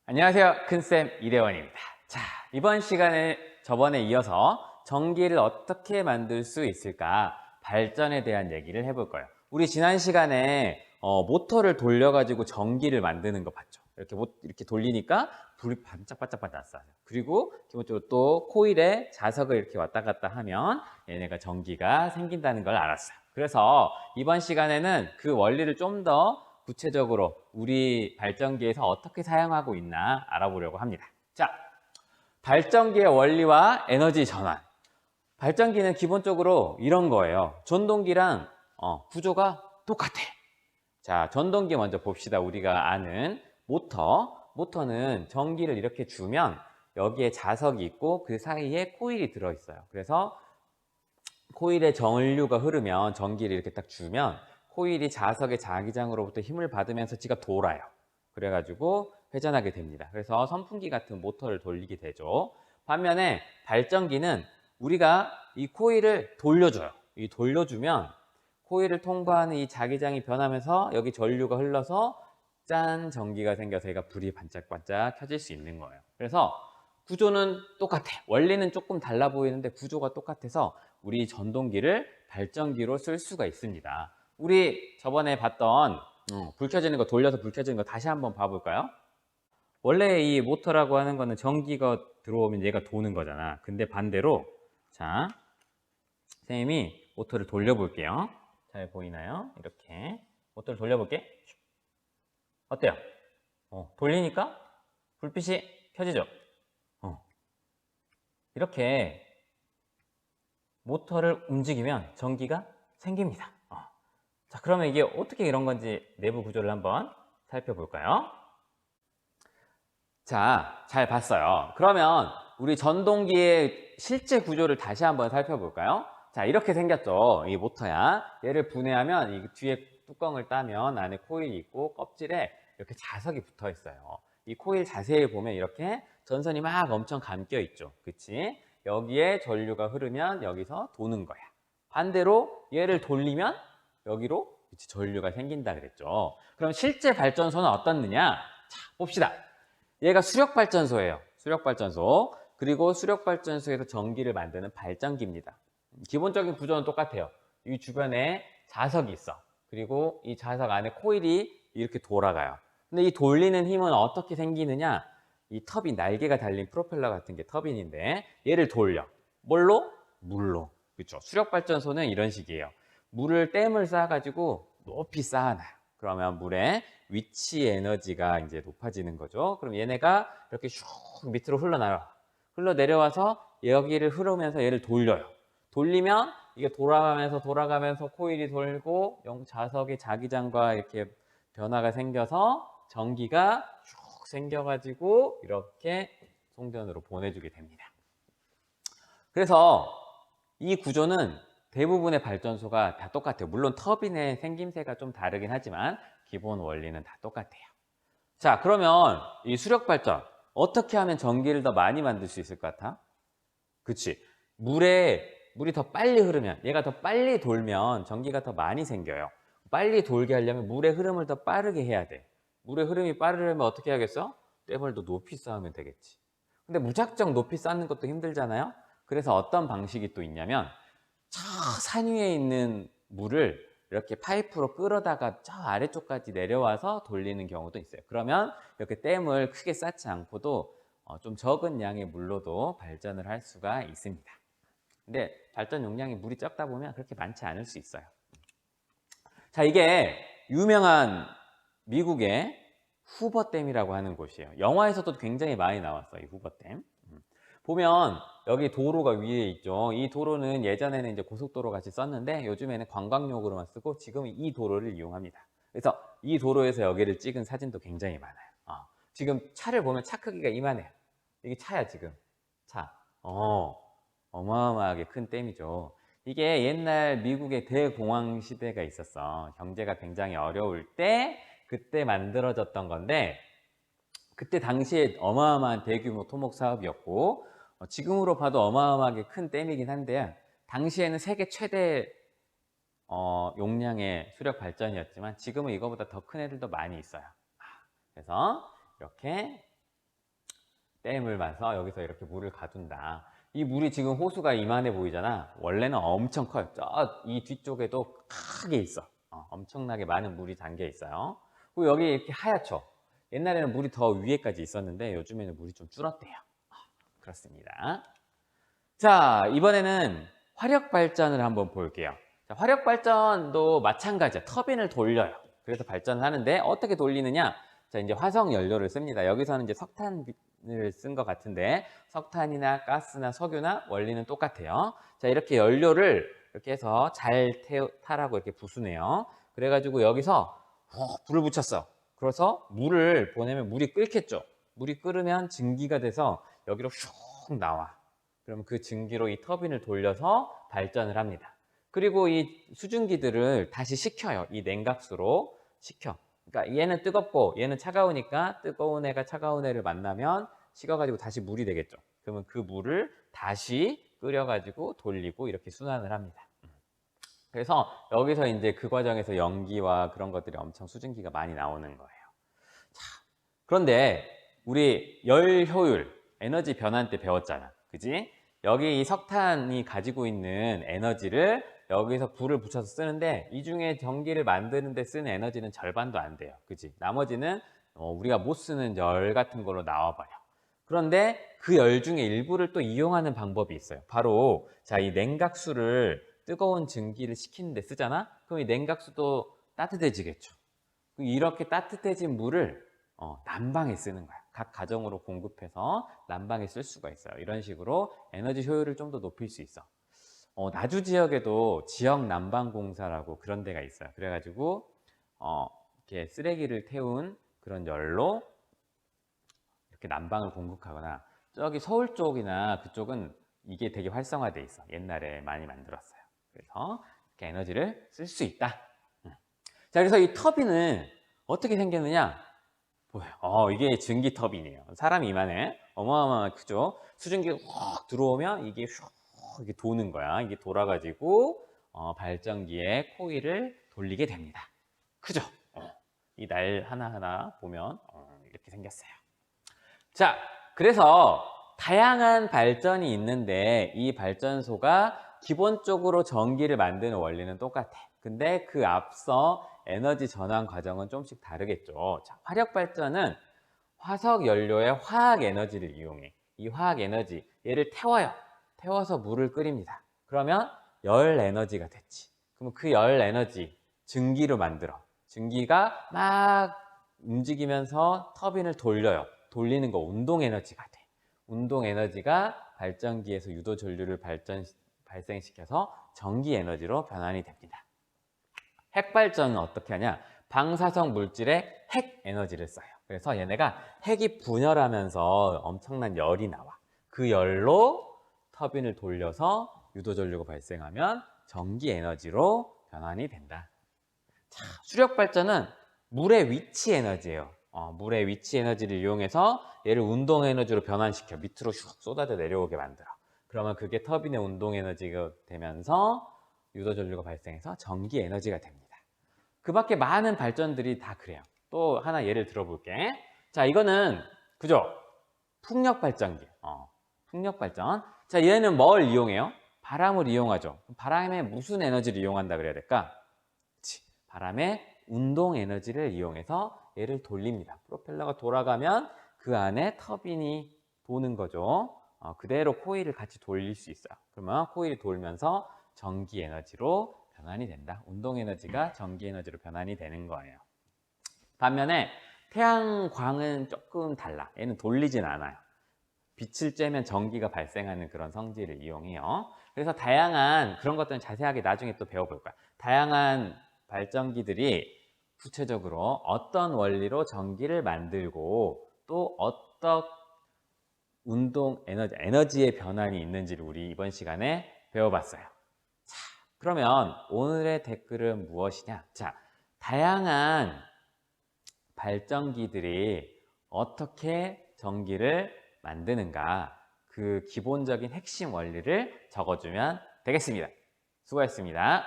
안녕하세요. 큰쌤 이대원입니다. 자, 이번 시간에 저번에 이어서 전기를 어떻게 만들 수 있을까 발전에 대한 얘기를 해볼 거예요. 우리 지난 시간에 모터를 돌려가지고 전기를 만드는 거 봤죠. 이렇게 돌리니까 불이 반짝반짝 났어요. 그리고 기본적으로 또 코일에 자석을 이렇게 왔다 갔다 하면 얘네가 전기가 생긴다는 걸 알았어요. 그래서 이번 시간에는 그 원리를 좀 더 구체적으로 우리 발전기에서 어떻게 사용하고 있나 알아보려고 합니다. 자, 발전기의 원리와 에너지 전환. 발전기는 기본적으로 이런 거예요. 전동기랑 구조가 똑같아. 자, 전동기 먼저 봅시다. 우리가 아는 모터는 전기를 이렇게 주면 여기에 자석이 있고 그 사이에 코일이 들어있어요. 그래서 코일에 전류가 흐르면 전기를 이렇게 딱 주면 코일이 자석의 자기장으로부터 힘을 받으면서 지가 돌아요. 그래가지고 회전하게 됩니다. 그래서 선풍기 같은 모터를 돌리게 되죠. 반면에 발전기는 우리가 이 코일을 돌려줘요. 이 돌려주면 코일을 통과하는 이 자기장이 변하면서 여기 전류가 흘러서 짠 전기가 생겨서 얘가 불이 반짝반짝 켜질 수 있는 거예요. 그래서 구조는 똑같아. 원리는 조금 달라 보이는데 구조가 똑같아서 우리 전동기를 발전기로 쓸 수가 있습니다. 우리 저번에 봤던 불 켜지는 거, 돌려서 불 켜지는 거 다시 한번 봐볼까요? 원래 이 모터라고 하는 거는 전기가 들어오면 얘가 도는 거잖아. 근데 반대로 자, 선생님이 모터를 돌려볼게요. 잘 보이나요? 이렇게 모터를 돌려볼게. 어때요? 돌리니까 불빛이 켜지죠? 이렇게 모터를 움직이면 전기가 생깁니다. 자, 그러면 이게 어떻게 이런 건지 내부 구조를 한번 살펴볼까요? 자, 잘 봤어요. 그러면 우리 전동기의 실제 구조를 다시 한번 살펴볼까요? 자, 이렇게 생겼죠. 이 모터야. 얘를 분해하면 이 뒤에 뚜껑을 따면 안에 코일이 있고 껍질에 이렇게 자석이 붙어 있어요. 이 코일 자세히 보면 이렇게 전선이 막 엄청 감겨 있죠. 그치? 여기에 전류가 흐르면 여기서 도는 거야. 반대로 얘를 돌리면 여기로 전류가 생긴다 그랬죠. 그럼 실제 발전소는 어떻느냐? 자, 봅시다. 얘가 수력발전소예요. 수력발전소. 그리고 수력발전소에서 전기를 만드는 발전기입니다. 기본적인 구조는 똑같아요. 이 주변에 자석이 있어. 그리고 이 자석 안에 코일이 이렇게 돌아가요. 근데 이 돌리는 힘은 어떻게 생기느냐? 이 터빈, 날개가 달린 프로펠러 같은 게 터빈인데 얘를 돌려. 뭘로? 물로. 그렇죠. 수력발전소는 이런 식이에요. 댐을 쌓아가지고 높이 쌓아놔요. 그러면 물에 위치 에너지가 이제 높아지는 거죠. 그럼 얘네가 이렇게 슉 밑으로 흘러내려와서 여기를 흐르면서 얘를 돌려요. 돌리면 이게 돌아가면서 코일이 돌고 자석의 자기장과 이렇게 변화가 생겨서 전기가 쭉 생겨가지고 이렇게 송전으로 보내주게 됩니다. 그래서 이 구조는 대부분의 발전소가 다 똑같아요. 물론 터빈의 생김새가 좀 다르긴 하지만 기본 원리는 다 똑같아요. 자, 그러면 이 수력 발전 어떻게 하면 전기를 더 많이 만들 수 있을 것 같아? 그치? 물이 더 빨리 흐르면, 얘가 더 빨리 돌면 전기가 더 많이 생겨요. 빨리 돌게 하려면 물의 흐름을 더 빠르게 해야 돼. 물의 흐름이 빠르려면 어떻게 해야겠어? 댐을 더 높이 쌓으면 되겠지. 근데 무작정 높이 쌓는 것도 힘들잖아요? 그래서 어떤 방식이 또 있냐면 저 산 위에 있는 물을 이렇게 파이프로 끌어다가 저 아래쪽까지 내려와서 돌리는 경우도 있어요. 그러면 이렇게 댐을 크게 쌓지 않고도 좀 적은 양의 물로도 발전을 할 수가 있습니다. 근데 발전 용량이 물이 적다 보면 그렇게 많지 않을 수 있어요. 자, 이게 유명한 미국의 후버댐이라고 하는 곳이에요. 영화에서도 굉장히 많이 나왔어요, 이 후버댐. 보면 여기 도로가 위에 있죠. 이 도로는 예전에는 이제 고속도로 같이 썼는데 요즘에는 관광용으로만 쓰고 지금 이 도로를 이용합니다. 그래서 이 도로에서 여기를 찍은 사진도 굉장히 많아요. 지금 차를 보면 차 크기가 이만해요. 이게 차야 지금. 차. 어마어마하게 큰 댐이죠. 이게 옛날 미국의 대공황 시대가 있었어. 경제가 굉장히 어려울 때 그때 만들어졌던 건데 그때 당시에 어마어마한 대규모 토목 사업이었고 지금으로 봐도 어마어마하게 큰 댐이긴 한데요. 당시에는 세계 최대 용량의 수력 발전이었지만 지금은 이거보다 더 큰 애들도 많이 있어요. 그래서 이렇게 댐을 봐서 여기서 이렇게 물을 가둔다. 이 물이 지금 호수가 이만해 보이잖아. 원래는 엄청 커요. 저 이 뒤쪽에도 크게 있어. 엄청나게 많은 물이 담겨 있어요. 그리고 여기 이렇게 하얗죠. 옛날에는 물이 더 위에까지 있었는데 요즘에는 물이 좀 줄었대요. 그렇습니다. 자, 이번에는 화력 발전을 한번 볼게요. 자, 화력 발전도 마찬가지야. 터빈을 돌려요. 그래서 발전을 하는데 어떻게 돌리느냐? 자, 이제 화석 연료를 씁니다. 여기서는 이제 석탄을 쓴 것 같은데 석탄이나 가스나 석유나 원리는 똑같아요. 자, 이렇게 연료를 이렇게 해서 잘 타라고 이렇게 부수네요. 그래가지고 여기서 불을 붙였어. 그래서 물을 보내면 물이 끓겠죠. 물이 끓으면 증기가 돼서 여기로 슉 나와. 그럼 그 증기로 이 터빈을 돌려서 발전을 합니다. 그리고 이 수증기들을 다시 식혀요. 이 냉각수로 식혀. 그러니까 얘는 뜨겁고 얘는 차가우니까 뜨거운 애가 차가운 애를 만나면 식어가지고 다시 물이 되겠죠. 그러면 그 물을 다시 끓여가지고 돌리고 이렇게 순환을 합니다. 그래서 여기서 이제 그 과정에서 연기와 그런 것들이 엄청 수증기가 많이 나오는 거예요. 자, 그런데 우리 열 효율, 에너지 변환 때 배웠잖아. 그지? 여기 이 석탄이 가지고 있는 에너지를 여기서 불을 붙여서 쓰는데 이 중에 전기를 만드는 데 쓰는 에너지는 절반도 안 돼요. 그지? 나머지는 우리가 못 쓰는 열 같은 걸로 나와버려. 그런데 그 열 중에 일부를 또 이용하는 방법이 있어요. 바로 자, 이 냉각수를 뜨거운 증기를 식히는 데 쓰잖아? 그럼 이 냉각수도 따뜻해지겠죠. 이렇게 따뜻해진 물을 난방에 쓰는 거야. 각 가정으로 공급해서 난방에 쓸 수가 있어요. 이런 식으로 에너지 효율을 좀 더 높일 수 있어. 나주 지역에도 지역 난방공사라고 그런 데가 있어요. 그래가지고 이렇게 쓰레기를 태운 그런 열로 이렇게 난방을 공급하거나 저기 서울 쪽이나 그쪽은 이게 되게 활성화돼 있어. 옛날에 많이 만들었어요. 그래서 이렇게 에너지를 쓸 수 있다. 자, 그래서 이 터빈은 어떻게 생겼느냐? 보여요. 이게 증기 터빈이에요. 사람이 이만해. 어마어마하게 크죠? 수증기가 확 들어오면 이게 슉 이렇게 도는 거야. 이게 돌아가지고 발전기의 코일을 돌리게 됩니다. 크죠? 이 날 하나하나 보면 이렇게 생겼어요. 자, 그래서 다양한 발전이 있는데 이 발전소가 기본적으로 전기를 만드는 원리는 똑같아. 근데 그 앞서 에너지 전환 과정은 조금씩 다르겠죠. 자, 화력 발전은 화석 연료의 화학 에너지를 이용해. 이 화학 에너지, 얘를 태워요. 태워서 물을 끓입니다. 그러면 열 에너지가 됐지. 그럼 그 열 에너지, 증기로 만들어. 증기가 막 움직이면서 터빈을 돌려요. 돌리는 거 운동 에너지가 돼. 운동 에너지가 발전기에서 유도 전류를 발생시켜서 전기 에너지로 변환이 됩니다. 핵 발전은 어떻게 하냐? 방사성 물질의 핵 에너지를 써요. 그래서 얘네가 핵이 분열하면서 엄청난 열이 나와. 그 열로 터빈을 돌려서 유도 전류가 발생하면 전기 에너지로 변환이 된다. 자, 수력 발전은 물의 위치 에너지예요. 물의 위치 에너지를 이용해서 얘를 운동 에너지로 변환시켜 밑으로 슉 쏟아져 내려오게 만들어. 그러면 그게 터빈의 운동 에너지가 되면서 유도 전류가 발생해서 전기 에너지가 됩니다. 그 밖에 많은 발전들이 다 그래요. 또 하나 예를 들어볼게. 자, 이거는 그죠? 풍력 발전기. 풍력 발전. 자, 얘는 뭘 이용해요? 바람을 이용하죠. 바람에 무슨 에너지를 이용한다 그래야 될까? 바람의 운동 에너지를 이용해서 얘를 돌립니다. 프로펠러가 돌아가면 그 안에 터빈이 도는 거죠. 그대로 코일을 같이 돌릴 수 있어요. 그러면 코일이 돌면서 전기 에너지로 변환이 된다. 운동 에너지가 전기 에너지로 변환이 되는 거예요. 반면에 태양광은 조금 달라. 얘는 돌리진 않아요. 빛을 쬐면 전기가 발생하는 그런 성질을 이용해요. 그래서 다양한 그런 것들은 자세하게 나중에 또 배워볼 거야. 다양한 발전기들이 구체적으로 어떤 원리로 전기를 만들고 또 어떤 운동 에너지의 변환이 있는지를 우리 이번 시간에 배워봤어요. 자, 그러면 오늘의 댓글은 무엇이냐? 자, 다양한 발전기들이 어떻게 전기를 만드는가? 그 기본적인 핵심 원리를 적어주면 되겠습니다. 수고하셨습니다.